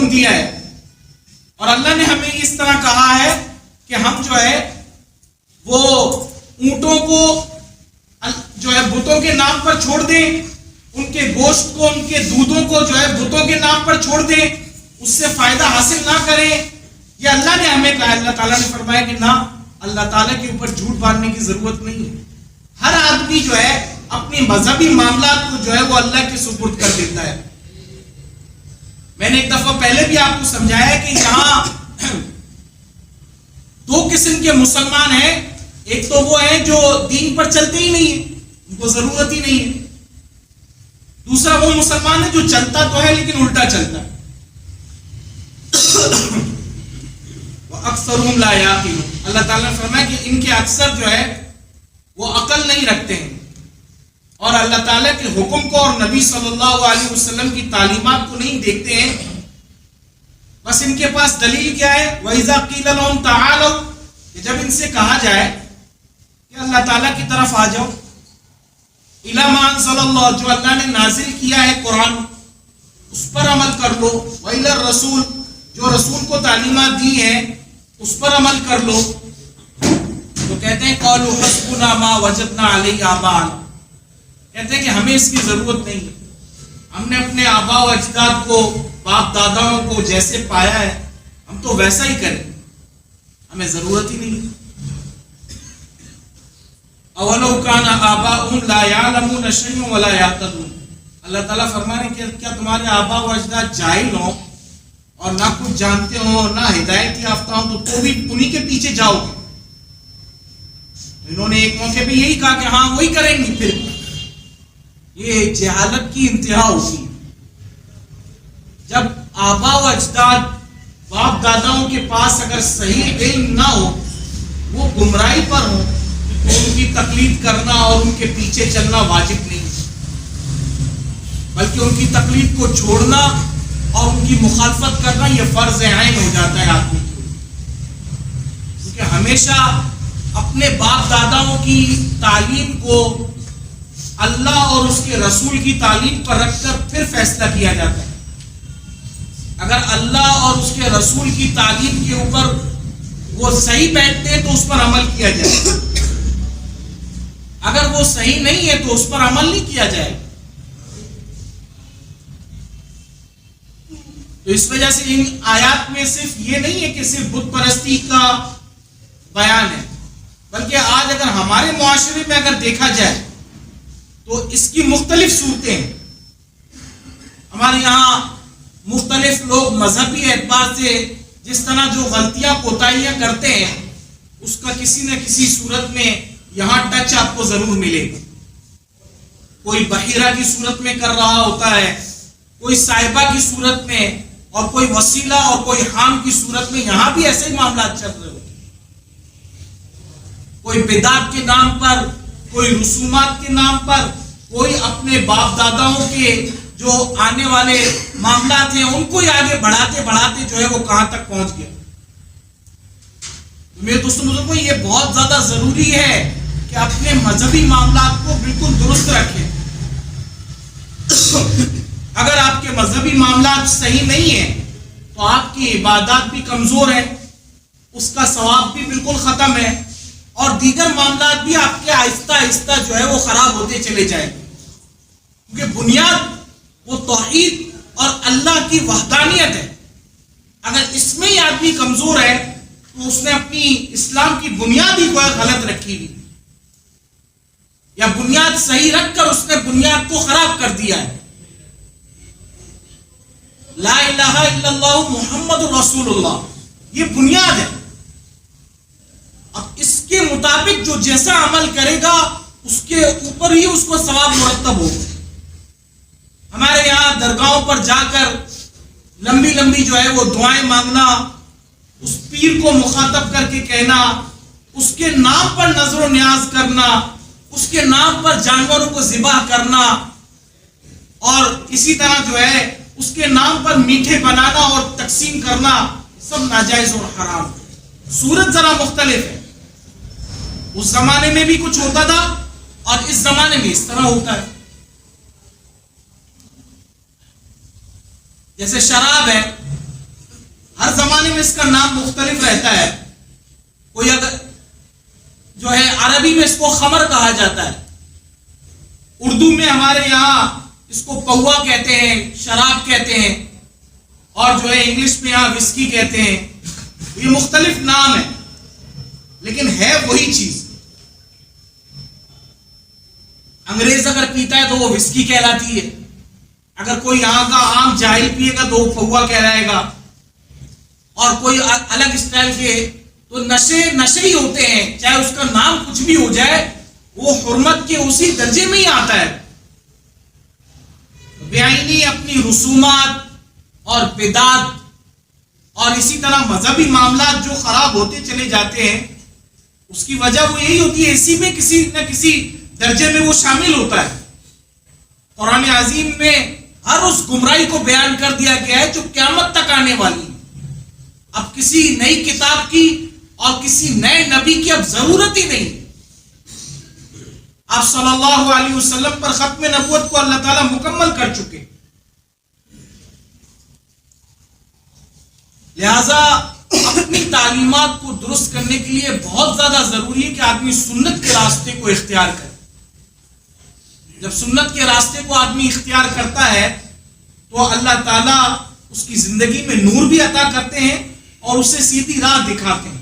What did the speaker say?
حکم دیا ہے، اور اللہ نے ہمیں اس طرح کہا ہے کہ ہم جو ہے وہ اونٹوں کو جو ہے بتوں کے نام پر چھوڑ دیں، ان کے گوشت کو، ان کے دودھوں کو جو ہے بتوں کے نام پر چھوڑ دیں، اس سے فائدہ حاصل نہ کریں. یہ اللہ نے ہمیں کہا. اللہ تعالیٰ نے فرمایا کہ نہ، اللہ تعالیٰ کے اوپر جھوٹ باندھنے کی ضرورت نہیں ہے. ہر آدمی جو ہے اپنی مذہبی معاملات کو جو ہے وہ اللہ کے سپرد کر دیتا ہے. میں نے ایک دفعہ پہلے بھی آپ کو سمجھایا کہ یہاں دو قسم کے مسلمان ہیں. ایک تو وہ ہیں جو دین پر چلتے ہی نہیں ہیں، ان کو ضرورت ہی نہیں ہے. دوسرا وہ مسلمان ہے جو چلتا تو ہے لیکن الٹا چلتا ہے. اکثرهم لا یعقلون. اللہ تعالیٰ نے فرمایا کہ ان کے اکثر جو ہے وہ عقل نہیں رکھتے ہیں، اور اللہ تعالیٰ کے حکم کو اور نبی صلی اللہ علیہ وسلم کی تعلیمات کو نہیں دیکھتے ہیں. بس ان کے پاس دلیل کیا ہے؟ وَإِذَا قِيلَ لَهُمْ تَعَالَوْا، کہ جب ان سے کہا جائے کہ اللہ تعالیٰ کی طرف آ جاؤ، اِلَى مَا أَنزَلَ اللَّهُ، جو اللہ نے نازل کیا ہے قرآن، اس پر عمل کر لو. وَإِلَى الرَّسُولِ، جو رسول کو تعلیمات دی ہیں اس پر عمل کر لو. تو کہتے ہیں قَالُوا حَسْبُنَا مَا وَجَدْنَا عَلَيْهِ آبَاءَنَا، کہتے ہیں کہ ہمیں اس کی ضرورت نہیں، ہم نے اپنے آباء و اجداد کو، باپ داداؤں کو جیسے پایا ہے ہم تو ویسا ہی کریں، ہمیں ضرورت ہی نہیں. اَوَلَوْ كَانَ آبَاؤُهُمْ لَا يَعْلَمُونَ شَيْئًا وَلَا يَهْتَدُونَ. اللہ تعالیٰ فرمانے کہ کیا تمہارے آباء و اجداد جاہل ہوں اور نہ کچھ جانتے ہوں، نہ ہدایت یافتہ ہوں، تو بھی انہی کے پیچھے جاؤ گے. انہوں نے ایک موقع پہ یہی کہا کہ ہاں وہی کریں گے. پھر یہ جہالت کی انتہا ہوتی ہے. جب آباء و اجداد، باپ داداؤں کے پاس اگر صحیح علم نہ ہو، وہ گمراہی پر ہو، تو ان کی تقلید کرنا اور ان کے پیچھے چلنا واجب نہیں، بلکہ ان کی تقلید کو چھوڑنا اور ان کی مخالفت کرنا یہ فرض عین ہو جاتا ہے آدمی کو. کیونکہ ہمیشہ اپنے باپ داداؤں کی تعلیم کو اللہ اور اس کے رسول کی تعلیم پر رکھ کر پھر فیصلہ کیا جاتا ہے. اگر اللہ اور اس کے رسول کی تعلیم کے اوپر وہ صحیح بیٹھتے ہیں تو اس پر عمل کیا جائے، اگر وہ صحیح نہیں ہے تو اس پر عمل نہیں کیا جائے. تو اس وجہ سے ان آیات میں صرف یہ نہیں ہے کہ صرف بت پرستی کا بیان ہے، بلکہ آج اگر ہمارے معاشرے میں اگر دیکھا جائے تو اس کی مختلف صورتیں ہیں. ہمارے یہاں مختلف لوگ مذہبی اعتبار سے جس طرح جو غلطیاں کوتاہیاں کرتے ہیں، اس کا کسی نہ کسی صورت میں یہاں ٹچ آپ کو ضرور ملے گا. کوئی بحیرہ کی صورت میں کر رہا ہوتا ہے، کوئی صاحبہ کی صورت میں، اور کوئی وسیلہ اور کوئی حام کی صورت میں. یہاں بھی ایسے ہی معاملات چل رہے ہوتے ہیں. کوئی بدعت کے نام پر، کوئی رسومات کے نام پر، کوئی اپنے باپ داداؤں کے جو آنے والے معاملات ہیں ان کو ہی آگے بڑھاتے بڑھاتے جو ہے وہ کہاں تک پہنچ گیا. میرے دوستوں بزرگوں، یہ بہت زیادہ ضروری ہے کہ اپنے مذہبی معاملات کو بالکل درست رکھیں. اگر آپ کے مذہبی معاملات صحیح نہیں ہیں تو آپ کی عبادات بھی کمزور ہے، اس کا ثواب بھی بالکل ختم ہے، اور دیگر معاملات بھی آپ کے آہستہ آہستہ جو ہے وہ خراب ہوتے چلے جائیں گے. کیونکہ بنیاد وہ توحید اور اللہ کی وحدانیت ہے. اگر اس میں ہی آدمی کمزور ہے تو اس نے اپنی اسلام کی بنیاد ہی کوئی غلط رکھی ہوئی، یا بنیاد صحیح رکھ کر اس نے بنیاد کو خراب کر دیا ہے. لا الہ الا اللہ محمد رسول اللہ، یہ بنیاد ہے. اب اس کے مطابق جو جیسا عمل کرے گا اس کے اوپر ہی اس کو ثواب مرتب ہوگا. ہمارے یہاں درگاہوں پر جا کر لمبی لمبی جو ہے وہ دعائیں مانگنا، اس پیر کو مخاطب کر کے کہنا، اس کے نام پر نظر و نیاز کرنا، اس کے نام پر جانوروں کو ذبح کرنا، اور اسی طرح جو ہے اس کے نام پر میٹھے بنانا اور تقسیم کرنا، سب ناجائز اور حرام. صورت ذرا مختلف ہے. اس زمانے میں بھی کچھ ہوتا تھا اور اس زمانے میں اس طرح ہوتا ہے. جیسے شراب ہے، زمانے میں اس کا نام مختلف رہتا ہے. کوئی اگر جو ہے عربی میں اس کو خمر کہا جاتا ہے، اردو میں ہمارے یہاں اس کو پوا کہتے ہیں، شراب کہتے ہیں، اور جو ہے انگلش میں یہاں وسکی کہتے ہیں. یہ مختلف نام ہے لیکن ہے وہی چیز. انگریز اگر پیتا ہے تو وہ وسکی کہلاتی ہے، اگر کوئی یہاں کا عام جاہل پیے گا تو وہ پوا کہلائے گا، اور کوئی الگ اسٹائل کے تو نشے ہی ہوتے ہیں، چاہے اس کا نام کچھ بھی ہو جائے وہ حرمت کے اسی درجے میں ہی آتا ہے. بیائی اپنی رسومات اور بدعت اور اسی طرح مذہبی معاملات جو خراب ہوتے چلے جاتے ہیں، اس کی وجہ وہ یہی ہوتی ہے، اسی میں کسی نہ کسی درجے میں وہ شامل ہوتا ہے. قرآن عظیم میں ہر اس گمراہی کو بیان کر دیا گیا ہے جو قیامت تک آنے والی. اب کسی نئی کتاب کی اور کسی نئے نبی کی اب ضرورت ہی نہیں. آپ صلی اللہ علیہ وسلم پر ختم نبوت کو اللہ تعالیٰ مکمل کر چکے. لہذا اپنی تعلیمات کو درست کرنے کے لیے بہت زیادہ ضروری ہے کہ آدمی سنت کے راستے کو اختیار کرے. جب سنت کے راستے کو آدمی اختیار کرتا ہے تو اللہ تعالیٰ اس کی زندگی میں نور بھی عطا کرتے ہیں اور اسے سیدھی راہ دکھاتے ہیں.